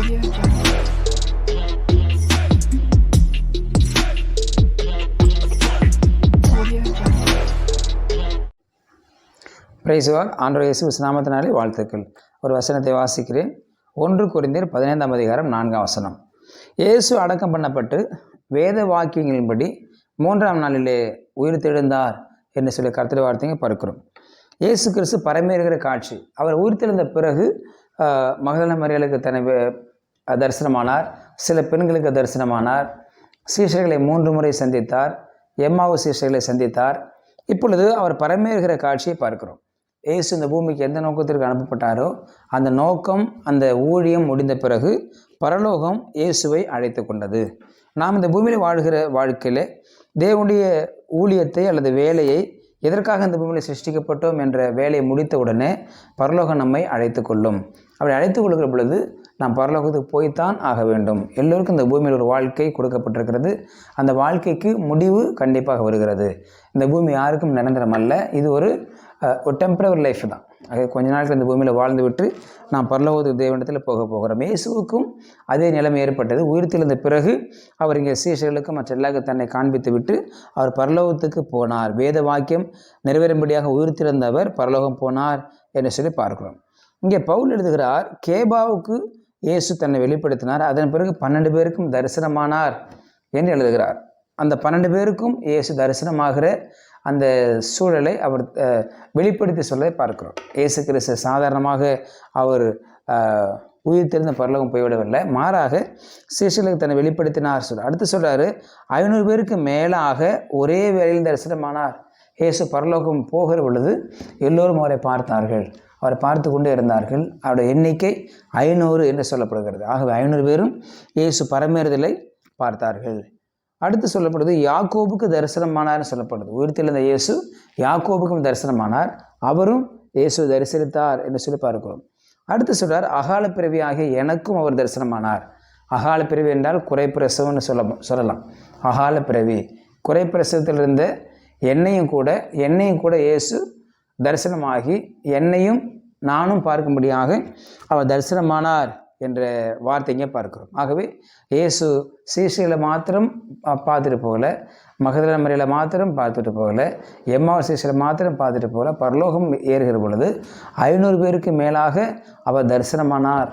Praise the Lord. ஆண்டவர் இயேசு நாமத்தினாலே வாழ்த்துக்கள். ஒரு வசனத்தை வாசிக்கிறேன். 1 கொரிந்தியர் 15ஆம் அதிகாரம் 4ஆம் வசனம். இயேசு அடக்கம் பண்ணப்பட்டு வேத வாக்கியங்களின்படி 3ஆம் நாளிலே உயிர்த்தெழுந்தார் என்று சொல்லி கர்த்தருடைய வார்த்தையை பார்க்கிறோம். இயேசு கிறிஸ்து பரமேறுகிற காட்சி. அவர் உயிர்த்தெழுந்த பிறகு மகதலேனா மரியாளுக்கு தரிசனமானார், சில பெண்களுக்கு தரிசனமானார், சீஷர்களை 3 முறை சந்தித்தார், எம்மாவு சீஷர்களை சந்தித்தார். இப்பொழுது அவர் பரமேறுகிற காட்சியை பார்க்கிறோம். இயேசு இந்த பூமிக்கு எந்த நோக்கத்திற்கு அனுப்பப்பட்டாரோ அந்த நோக்கம், அந்த ஊழியம் முடிந்த பிறகு பரலோகம் இயேசுவை அழைத்து கொண்டது. நாம் இந்த பூமியில் வாழ்கிற வாழ்க்கையில் தேவனுடைய ஊழியத்தை அல்லது வேலையை, எதற்காக இந்த பூமியில் சிருஷ்டிக்கப்பட்டோம் என்ற வேலையை முடித்த உடனே பரலோகம் நம்மை அழைத்து கொள்ளும். அப்படி அழைத்து கொள்கிற பொழுது நாம் பரலோகத்துக்கு போய்த்தான் ஆக வேண்டும். எல்லோருக்கும் இந்த பூமியில் ஒரு வாழ்க்கை கொடுக்கப்பட்டிருக்கிறது. அந்த வாழ்க்கைக்கு முடிவு கண்டிப்பாக வருகிறது. இந்த பூமி யாருக்கும் நிரந்தரம் அல்ல. இது ஒரு டெம்பரரி லைஃப் தான். கொஞ்ச நாட்கள் இந்த பூமியில் வாழ்ந்து விட்டு நாம் பரலோகத்துக்கு தேவனிடத்தில் போக போகிறோம். இயேசுவுக்கும் அதே நிலைமை ஏற்பட்டது. உயிர்த்தெழுந்த பிறகு அவர் இங்கே சீஷர்களுக்கும் மற்ற எல்லாருக்கும் தன்னை காண்பித்து விட்டு அவர் பரலோகத்துக்கு போனார். வேத வாக்கியம் நிறைவேறும்படியாக உயிர்த்தெழுந்த அவர் பரலோகம் போனார் என்று சொல்லி பார்க்கிறோம். இங்கே பவுல் எழுதுகிறார், கேபாவுக்கு இயேசு தன்னை வெளிப்படுத்தினார், அதன் பிறகு 12 பேருக்கும் தரிசனமானார் என்று எழுதுகிறார். அந்த 12 பேருக்கும் இயேசு தரிசனமாகிற அந்த சூழலை அவர் வெளிப்படுத்தி சொல்வதை பார்க்கிறோம். இயேசு கிறிஸ்து சாதாரணமாக அவர் உயிர்த்தெழுந்த பரலோகம் போய்விடவில்லை, மாறாக சீஷர்களுக்கு தன்னை வெளிப்படுத்தினார் சொல்கிறார். அடுத்து சொல்கிறாரு, 500 பேருக்கு மேலாக ஒரே வேளையில் தரிசனமானார். இயேசு பரலோகம் போகிற பொழுது எல்லோரும் அவரை பார்த்தார்கள், அவரை பார்த்து கொண்டே இருந்தார்கள். அவருடைய எண்ணிக்கை 500 என்று சொல்லப்படுகிறது. ஆகவே 500 பேரும் இயேசு பரமேறுதலை பார்த்தார்கள். அடுத்து சொல்லப்படுது, யாக்கோபுக்கு தரிசனமானார்னு சொல்லப்படுது. உயிர்த்தெழுந்த இயேசு யாக்கோபுக்கும் தரிசனமானார், அவரும் இயேசு தரிசனித்தார் என்று சொல்லி பார்க்கிறோம். அடுத்து சொல்றார், அகால பிறவி ஆகிய எனக்கும் அவர் தரிசனமானார். அகால பிறவி என்றால் குறைப்பிரசவம்னு சொல்லலாம். அகால பிறவி, குறைப்பிரசவத்தில் இருந்த என்னையும் கூட இயேசு தரிசனமாகி என்னையும் நானும் பார்க்கும்படியாக அவர் தரிசனமானார் என்ற வார்த்தைங்க பார்க்கிறோம். ஆகவே இயேசு சீஷர்களை மாத்திரம் பார்த்துட்டு போகல, மகதலேனா மரியாளை மாத்திரம் பார்த்துட்டு போகல, எம்மாவு சீஷரை மாத்திரம் பார்த்துட்டு போகல, பரலோகம் ஏறுகிற பொழுது 500 பேருக்கு மேலாக அவர் தரிசனமானார்.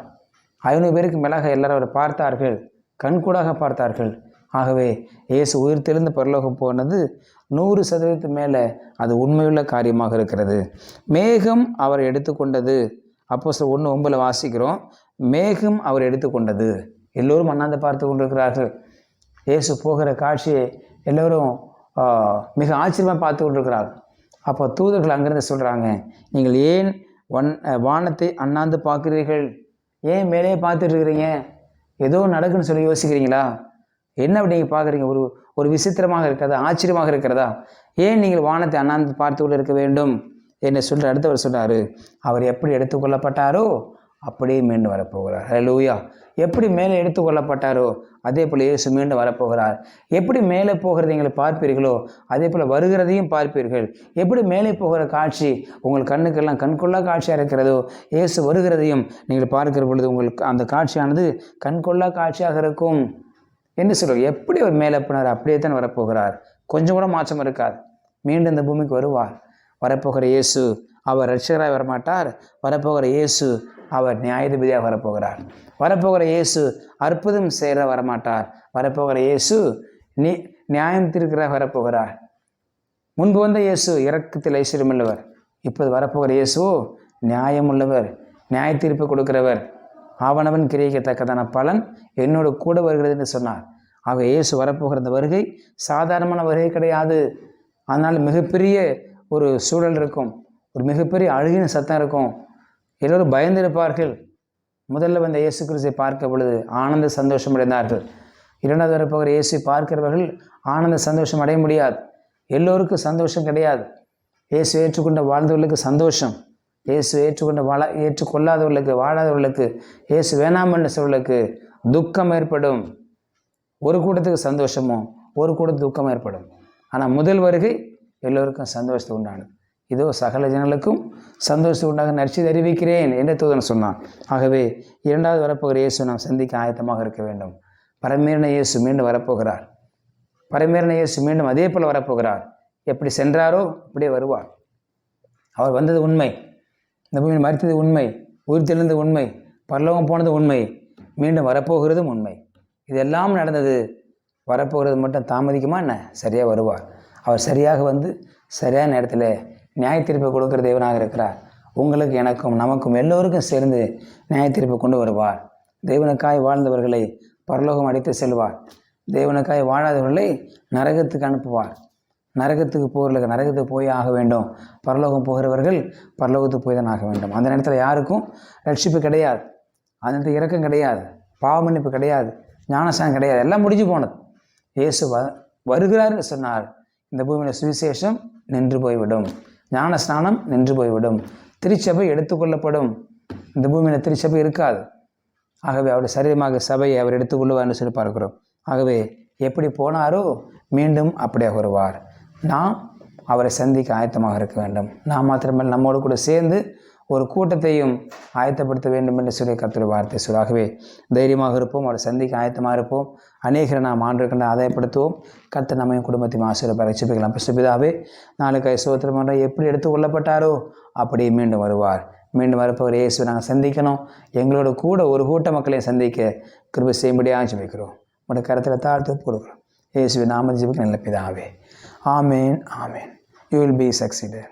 500 பேருக்கு மேலாக எல்லாரும் அவரை பார்த்தார்கள், கண்கூடாக பார்த்தார்கள். ஆகவே இயேசு உயிர்த்தெழுந்து பரலோகம் போனது 100% மேலே அது உண்மையுள்ள காரியமாக இருக்கிறது. மேகம் அவர் எடுத்துக்கொண்டது. அப்போஸ்தலர் 1:9 வாசிக்கிறோம், மேகம் அவர் எடுத்துக்கொண்டது. எல்லோரும் அண்ணாந்து பார்த்து கொண்டிருக்கிறார்கள். இயேசு போகிற காட்சியை எல்லோரும் மிக ஆச்சரியமாக பார்த்து கொண்டிருக்கிறார்கள். அப்போ தூதர்கள் அங்கிருந்து சொல்கிறாங்க, நீங்கள் ஏன் வானத்தை அண்ணாந்து பார்க்குறீர்கள்? ஏன் மேலே பார்த்துட்டு இருக்கிறீங்க? ஏதோ நடக்குன்னு சொல்லி யோசிக்கிறீங்களா? என்ன அப்படி நீங்கள் பார்க்குறீங்க? ஒரு விசித்திரமாக இருக்கிறதா? ஆச்சரியமாக இருக்கிறதா? ஏன் நீங்கள் வானத்தை அண்ணாந்து பார்த்து கொண்டு இருக்க வேண்டும் என்று சொல்லி அடுத்தவர் சொன்னார், அவர் எப்படி எடுத்துக்கொள்ளப்பட்டாரோ அப்படியே மீண்டும் வரப்போகிறார். ஹல்லேலூயா. எப்படி மேலே எடுத்துக்கொள்ளப்பட்டாரோ அதே போல் இயேசு மீண்டும் வரப்போகிறார். எப்படி மேலே போகிறதை நீங்கள் பார்ப்பீர்களோ அதே போல் வருகிறதையும் பார்ப்பீர்கள். எப்படி மேலே போகிற காட்சி உங்கள் கண்ணுக்கெல்லாம் கண்கொள்ளா காட்சியாக இருக்கிறதோ, இயேசு வருகிறதையும் நீங்கள் பார்க்கிற பொழுது உங்களுக்கு அந்த காட்சியானது கண்கொள்ளா காட்சியாக இருக்கும் என்று சொல்கிறார். எப்படி அவர் மேலே போனார் அப்படியே தான் வரப்போகிறார். கொஞ்சம் கூட மாற்றம் இருக்காது. மீண்டும் இந்த பூமிக்கு வருவார். வரப்போகிற இயேசு அவர் இரட்சகராக வரமாட்டார். வரப்போகிற இயேசு அவர் நியாயாதிபதியாக வரப்போகிறார். வரப்போகிற இயேசு அற்புதம் செய்கிற வரமாட்டார். வரப்போகிற இயேசு நியாயம் தீர்க்கிறதாக வரப்போகிறார். முன்பு வந்த இயேசு இரக்கத்தில் ஐஸ்வர்யம் உள்ளவர். இப்போது வரப்போகிற இயேசுவோ நியாயம் உள்ளவர், நியாய தீர்ப்பு கொடுக்கிறவர். அவனவன் கிரியைக்கத்தக்கதான பலன் என்னோடு கூட வருகிறது என்று சொன்னார். ஆக இயேசு வரப்போகிற இந்த வருகை சாதாரணமான வருகை கிடையாது. அதனால் மிகப்பெரிய ஒரு சூழல் இருக்கும், ஒரு மிகப்பெரிய அழுகின சத்தம் இருக்கும். எல்லோரும் பயந்திருப்பார்கள். முதல்ல வந்த இயேசு கிறிஸ்துவை பார்க்க பொழுது ஆனந்த சந்தோஷம் அடைந்தார்கள். இரண்டாவது வரப்போகிற இயேசுவை பார்க்கிறவர்கள் ஆனந்த சந்தோஷம் அடைய முடியாது. எல்லோருக்கும் சந்தோஷம் கிடையாது. இயேசு ஏற்றுக்கொண்ட வாழ்ந்தவர்களுக்கு சந்தோஷம், இயேசு ஏற்றுக்கொள்ளாதவர்களுக்கு, வாழாதவர்களுக்கு, இயேசு வேணாமன்னு சொல்வர்களுக்கு துக்கம் ஏற்படும். ஒரு கூட்டத்துக்கு சந்தோஷமும் ஒரு கூட்டத்துக்கு துக்கம் ஏற்படும். ஆனால் முதல் வருகை எல்லோருக்கும் சந்தோஷத்தை உண்டானது. இதோ சகல ஜனங்களுக்கும் சந்தோஷம் உண்டாக நற்செய்தி அறிவிக்கிறேன் என்று தூதன் சொன்னான். ஆகவே இரண்டாவது வரப்போகிற இயேசு நாம் சந்திக்க ஆயத்தமாக இருக்க வேண்டும். பரமேறின இயேசு மீண்டும் வரப்போகிறார். பரமேறின இயேசு மீண்டும் அதே போல் வரப்போகிறார். எப்படி சென்றாரோ அப்படியே வருவார். அவர் வந்தது உண்மை, இந்த பூமியில் மரித்தது உண்மை, உயிர் தெழுந்தது உண்மை, பரலோகம் போனது உண்மை, மீண்டும் வரப்போகிறதும் உண்மை. இதெல்லாம் நடந்தது. வரப்போகிறது மட்டும் தாமதிக்குமா என்ன? சரியாக வருவார். அவர் சரியாக வந்து சரியான நேரத்தில் நியாய தீர்ப்பை கொடுக்குற தேவனாக இருக்கிறார். உங்களுக்கு, எனக்கும், நமக்கும் எல்லோருக்கும் சேர்ந்து நியாய தீர்ப்பை கொண்டு வருவார். தேவனுக்காய் வாழ்ந்தவர்களை பரலோகம் அடித்து செல்வார். தேவனுக்காய் வாழாதவர்களை நரகத்துக்கு அனுப்புவார். நரகத்துக்கு போகிறவர்களுக்கு நரகத்துக்கு போய் ஆக வேண்டும். பரலோகம் போகிறவர்கள் பரலோகத்துக்கு போய் தான் ஆக வேண்டும். அந்த நேரத்தில் யாருக்கும் ரட்சிப்பு கிடையாது, அந்த நேரத்தில் இரக்கம் கிடையாது, பாவ மன்னிப்பு கிடையாது, ஞானஸ்நானம் கிடையாது. எல்லாம் முடிஞ்சு போனது. இயேசு வருகிறார்னு சொன்னார். இந்த பூமியில் சுவிசேஷம் நின்று போய்விடும், ஞானஸ்நானம் நின்று போய்விடும், திருச்சபை எடுத்துக்கொள்ளப்படும். இந்த பூமியில் திருச்சபை இருக்காது. ஆகவே அவருடைய சரீரமாக சபையை அவர் எடுத்துக்கொள்வார்னு சொல்லி பார்க்கிறோம். ஆகவே எப்படி போனாரோ மீண்டும் அப்படியே வருவார். நாம் அவரை சந்திக்க ஆயத்தமாக இருக்க வேண்டும். நாம் மாத்திரமல்ல, நம்மோடு கூட சேர்ந்து ஒரு கூட்டத்தையும் ஆயத்தப்படுத்த வேண்டும் என்று சொல்லி கர்த்தருடைய வார்த்தை சொல். ஆகவே தைரியமாக இருப்போம், அவரை சந்திக்க ஆயத்தமாக இருப்போம். அநேகரை நாம் ஆண்டுகளை ஆதாயப்படுத்துவோம். கர்த்தர் நம்மையும் குடும்பத்தையும் ஆசீர்வாதம் ரட்சிப்பிக்கலாம். பிதாவே, நாளுக்காய் சோத்திரம் எப்படி எடுத்துக்கொள்ளப்பட்டாரோ அப்படியே மீண்டும் வருவார். மீண்டும் வரப்போகிற இயேசுவை நாங்கள் சந்திக்கணும். எங்களோட கூட ஒரு கூட்ட மக்களையும் சந்திக்க கிருபை செய்யும்படியாக ஜெபிக்கிறோம். உங்களுடைய கருத்தில் தாழ்த்து கொடுக்குறோம். இயேசுவின் நாமத்தில் ஜெபிக்க நல்ல பிதாவே. ஆமேன், ஆமேன். You will be succeeded.